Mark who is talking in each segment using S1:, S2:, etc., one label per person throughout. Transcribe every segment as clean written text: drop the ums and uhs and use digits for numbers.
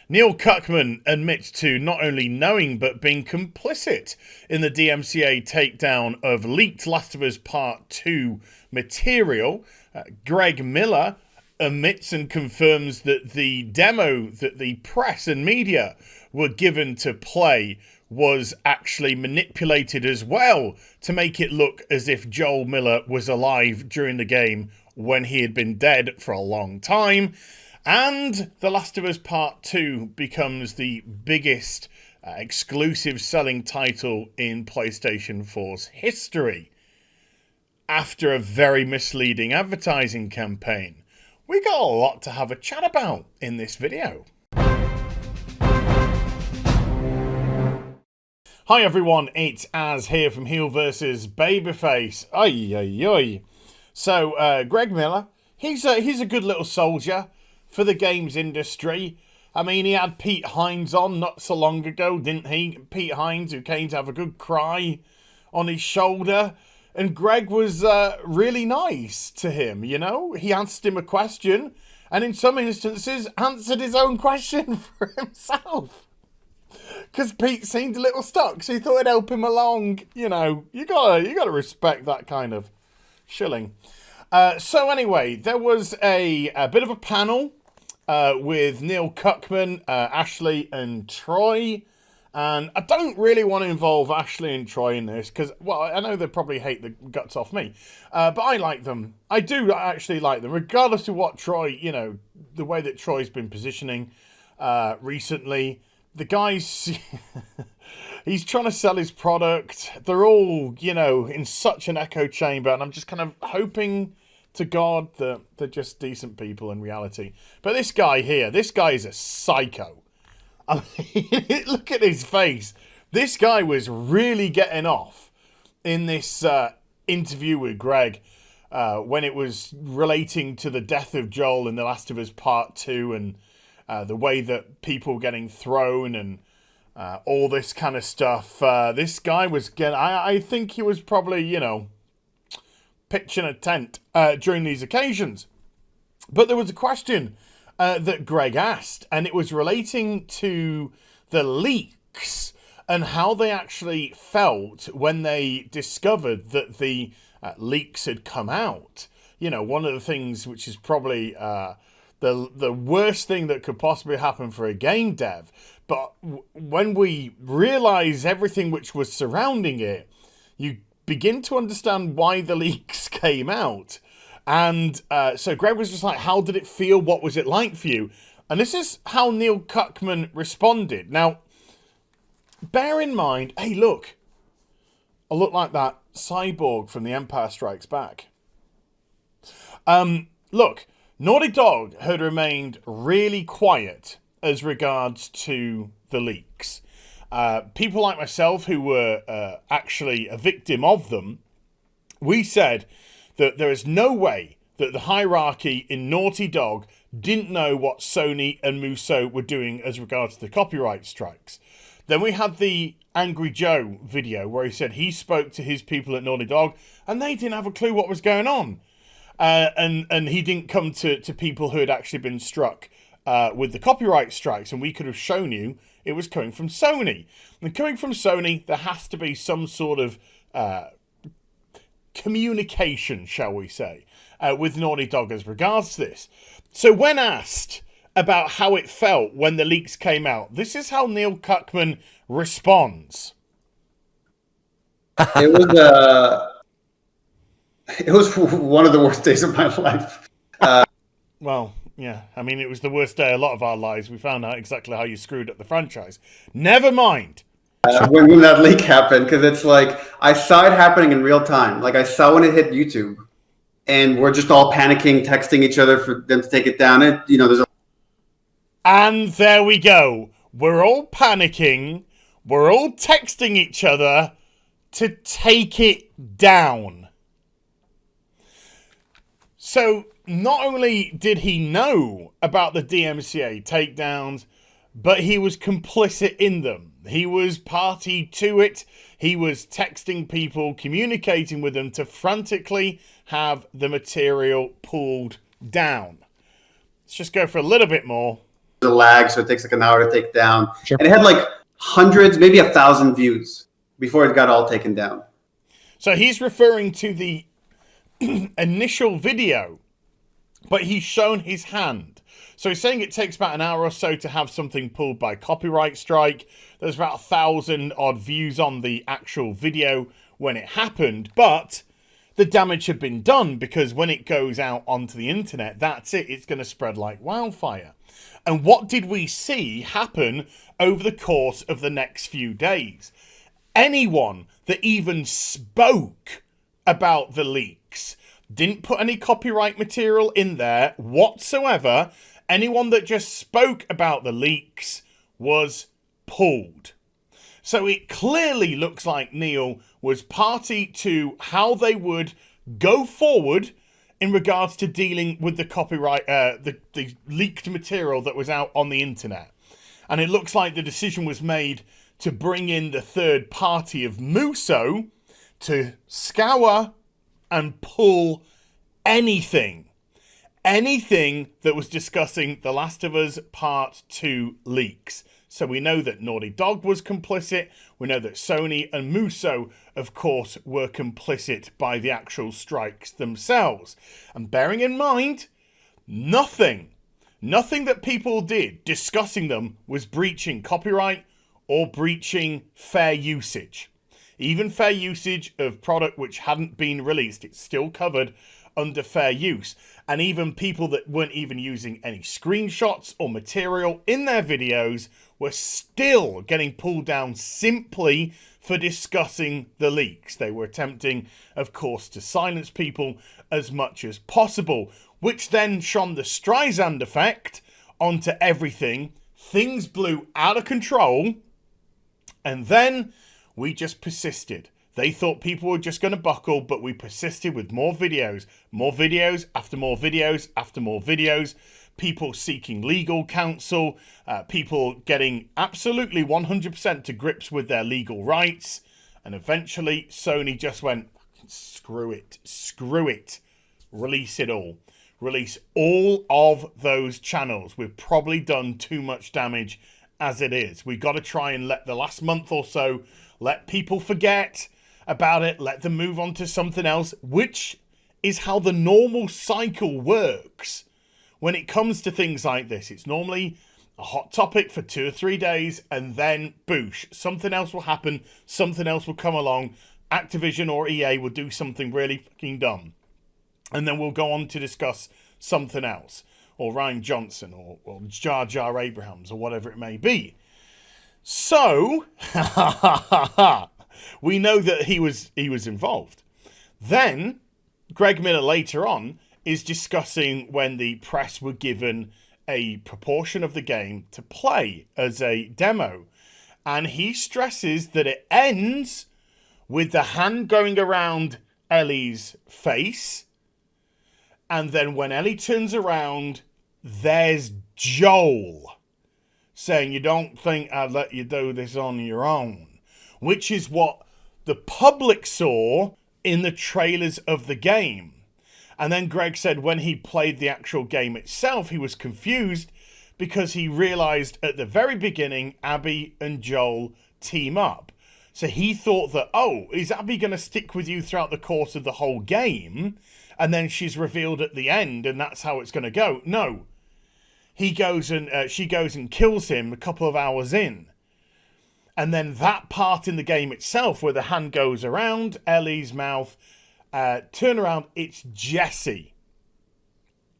S1: Neil Cuckman admits to not only knowing but being complicit in the DMCA takedown of leaked Last of Us Part 2 material. Greg Miller admits and confirms that the demo that the press and media were given to play was actually manipulated as well to make it look as if Joel Miller was alive during the game when he had been dead for a long time. And The Last of Us Part 2 becomes the biggest exclusive selling title in PlayStation 4's history after a very misleading advertising campaign. We got a lot to have a chat about in this video. Hi everyone, it's Az here from HeelvsBabyface. Oi. So, Greg Miller, he's a good little soldier for the games industry. I mean, he had Pete Hines on not so long ago, didn't he? Pete Hines, who came to have a good cry on his shoulder. And Greg was really nice to him, you know? He asked him a question, and in some instances, answered his own question for himself. Because Pete seemed a little stuck, so he thought it'd help him along. You know, you gotta respect that kind of shilling. So anyway, there was a bit of a panel with Neil Cuckman, Ashley and Troy. And I don't really want to involve Ashley and Troy in this because, well, I know they probably hate the guts off me. But I like them. I do actually like them, regardless of what Troy, you know, the way that Troy's been positioning recently. The guy's, he's trying to sell his product. They're all, you know, in such an echo chamber. And I'm just kind of hoping to God that they're just decent people in reality. But this guy here, this guy is a psycho. I mean, look at his face. This guy was really getting off in this interview with Greg when it was relating to the death of Joel in The Last of Us Part 2 and the way that people were getting thrown and all this kind of stuff. This guy was getting... I think he was probably, you know, pitching a tent during these occasions. But there was a question that Greg asked, and it was relating to the leaks and how they actually felt when they discovered that the leaks had come out. You know, one of the things which is probably the worst thing that could possibly happen for a game dev, but when we realize everything which was surrounding it, you begin to understand why the leaks came out. And so Greg was just like, how did it feel? What was it like for you? And this is how Neil Cuckman responded. Now, bear in mind, hey, look. I look like that cyborg from The Empire Strikes Back. Look, Naughty Dog had remained really quiet as regards to the leaks. People like myself who were actually a victim of them, we said that there is no way that the hierarchy in Naughty Dog didn't know what Sony and Musso were doing as regards to the copyright strikes. Then we had the Angry Joe video where he said he spoke to his people at Naughty Dog and they didn't have a clue what was going on. And he didn't come to people who had actually been struck with the copyright strikes, and we could have shown you it was coming from Sony. And coming from Sony, there has to be some sort of communication, shall we say, with Naughty Dog as regards to this. So when asked about how it felt when the leaks came out, this is how Neil Cuckman responds.
S2: It was one of the worst days of my life.
S1: Well, yeah, I mean, it was the worst day of a lot of our lives. We found out exactly how you screwed up the franchise. Never mind.
S2: When that leak happened, because it's like I saw it happening in real time. Like I saw when it hit YouTube, and we're just all panicking, texting each other for them to take it down. And you know,
S1: and there we go. We're all panicking. We're all texting each other to take it down. So not only did he know about the DMCA takedowns, but he was complicit in them. He was party to it. He was texting people, communicating with them to frantically have the material pulled down. Let's just go for a little bit more.
S2: a lag, so it takes like an hour to take down.
S3: Sure.
S2: And it had like hundreds, maybe 1,000 views before it got all taken down.
S1: So he's referring to the initial video, but he's shown his hand. So he's saying it takes about an hour or so to have something pulled by copyright strike. There's about 1,000 odd views on the actual video when it happened, but the damage had been done because when it goes out onto the internet, that's it. It's going to spread like wildfire. And what did we see happen over the course of the next few days? Anyone that even spoke about the leaks didn't put any copyright material in there whatsoever. Anyone that just spoke about the leaks was pulled. So it clearly looks like Neil was party to how they would go forward in regards to dealing with the copyright, the leaked material that was out on the internet. And it looks like the decision was made to bring in the third party of Musso to scour and pull anything that was discussing The Last of Us Part 2 leaks. So we know that Naughty Dog was complicit. We know that Sony and Musso, of course, were complicit by the actual strikes themselves. And bearing in mind, nothing that people did discussing them was breaching copyright or breaching fair usage. Even fair usage of product which hadn't been released, it's still covered under fair use. And even people that weren't even using any screenshots or material in their videos were still getting pulled down simply for discussing the leaks. They were attempting, of course, to silence people as much as possible, which then shone the Streisand effect onto everything. Things blew out of control, and then we just persisted. They thought people were just going to buckle, but we persisted with more videos after more videos after more videos, people seeking legal counsel, people getting absolutely 100% to grips with their legal rights. And eventually Sony just went, screw it, release it all. Release all of those channels. We've probably done too much damage as it is. We've got to try and let the last month or so, let people forget about it, let them move on to something else, which is how the normal cycle works when it comes to things like this. It's normally a hot topic for 2 or 3 days, and then boosh, something else will happen, something else will come along. Activision or EA will do something really fucking dumb, and then we'll go on to discuss something else, or Ryan Johnson, or Jar Jar Abrahams, or whatever it may be. So we know that he was involved. Then Greg Miller later on is discussing when the press were given a proportion of the game to play as a demo, and he stresses that it ends with the hand going around Ellie's face, and then when Ellie turns around, there's Joel saying, "You don't think I'd let you do this on your own," which is what the public saw in the trailers of the game. And then Greg said when he played the actual game itself, he was confused because he realized at the very beginning, Abby and Joel team up. So he thought that, oh, is Abby going to stick with you throughout the course of the whole game? And then she's revealed at the end and that's how it's going to go. No. He goes and she goes and kills him a couple of hours in. And then that part in the game itself where the hand goes around Ellie's mouth, turn around, it's Jesse.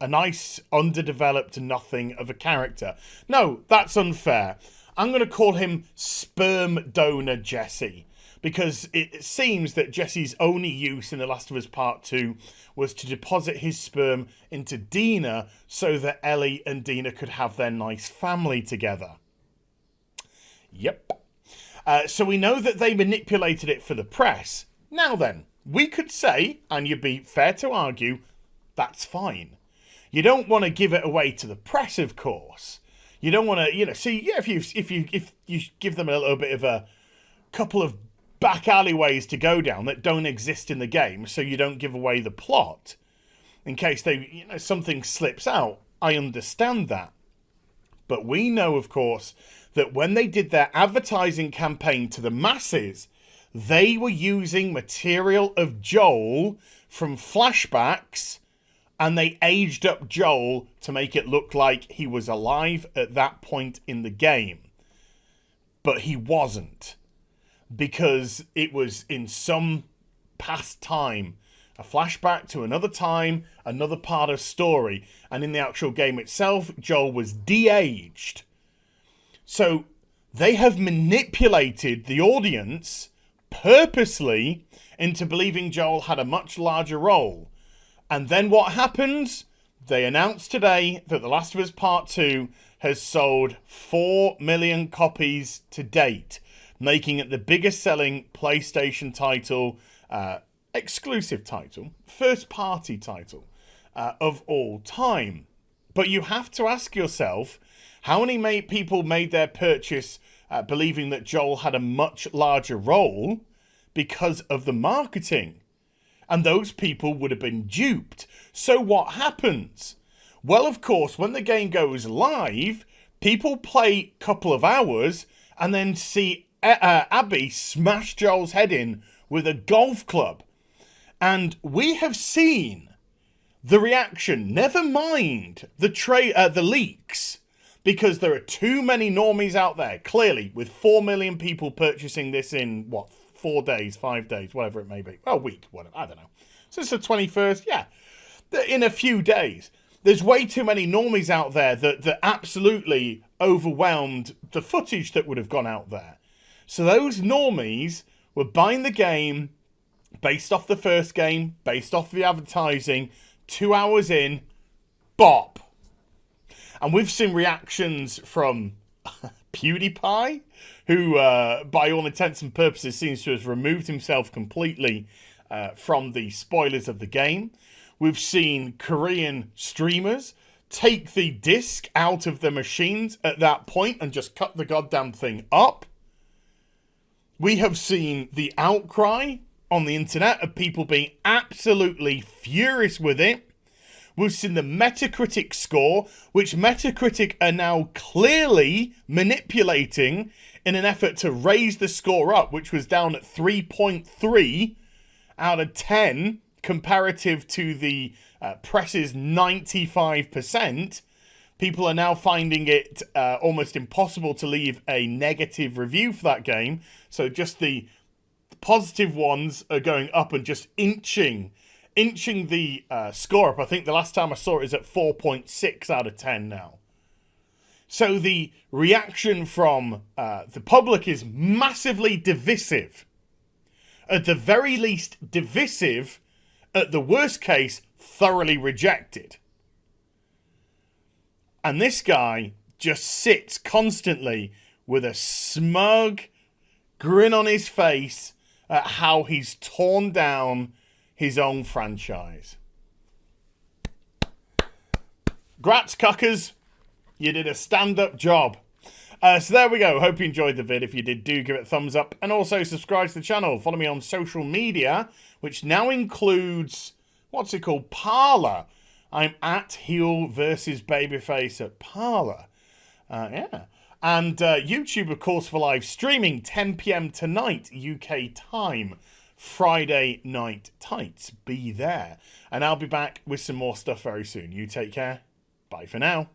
S1: A nice, underdeveloped nothing of a character. No, that's unfair. I'm going to call him Sperm Donor Jesse, because it seems that Jesse's only use in The Last of Us Part 2 was to deposit his sperm into Dina so that Ellie and Dina could have their nice family together. Yep. So we know that they manipulated it for the press. Now then, we could say, and you'd be fair to argue, that's fine. You don't want to give it away to the press, of course. You don't want to, see, yeah, if you give them a little bit of a couple of back alleyways to go down that don't exist in the game, so you don't give away the plot in case something slips out. I understand that. But we know, of course, that when they did their advertising campaign to the masses, they were using material of Joel from flashbacks, and they aged up Joel to make it look like he was alive at that point in the game. But he wasn't, because it was in some past time, a flashback to another time, another part of story, and in the actual game itself, Joel was de-aged. So they have manipulated the audience purposely into believing Joel had a much larger role. And then what happens? They announced today that The Last of Us Part 2 has sold 4 million copies to date, making it the biggest selling PlayStation title, exclusive title, first party title of all time. But you have to ask yourself, how many people made their purchase believing that Joel had a much larger role because of the marketing? And those people would have been duped. So what happens? Well, of course, when the game goes live, people play a couple of hours and then see Abby smash Joel's head in with a golf club. And we have seen the reaction, never mind the leaks, because there are too many normies out there, clearly, with 4 million people purchasing this in, 4 days, 5 days, whatever it may be. Well, a week, whatever, I don't know. Since the 21st, yeah. In a few days. There's way too many normies out there that absolutely overwhelmed the footage that would have gone out there. So those normies were buying the game based off the first game, based off the advertising, 2 hours in, bop. And we've seen reactions from PewDiePie, who, by all intents and purposes, seems to have removed himself completely from the spoilers of the game. We've seen Korean streamers take the disc out of the machines at that point and just cut the goddamn thing up. We have seen the outcry on the internet of people being absolutely furious with it. We've seen the Metacritic score, which Metacritic are now clearly manipulating in an effort to raise the score up, which was down at 3.3 out of 10 comparative to the press's 95%. People are now finding it almost impossible to leave a negative review for that game. So just the positive ones are going up and just inching the score up. I think the last time I saw it is at 4.6 out of 10 now. So the reaction from the public is massively divisive. At the very least, divisive. At the worst case, thoroughly rejected. And this guy just sits constantly with a smug grin on his face at how he's torn down his own franchise. Grats, cuckers. You did a stand-up job. So there we go. Hope you enjoyed the vid. If you did, do give it a thumbs up. And also subscribe to the channel. Follow me on social media, which now includes, what's it called? Parler. I'm at HeelvsBabyface at Parler. Yeah. And YouTube, of course, for live streaming, 10 p.m. tonight, UK time. Friday Night Tights. Be there. And I'll be back with some more stuff very soon. You take care. Bye for now.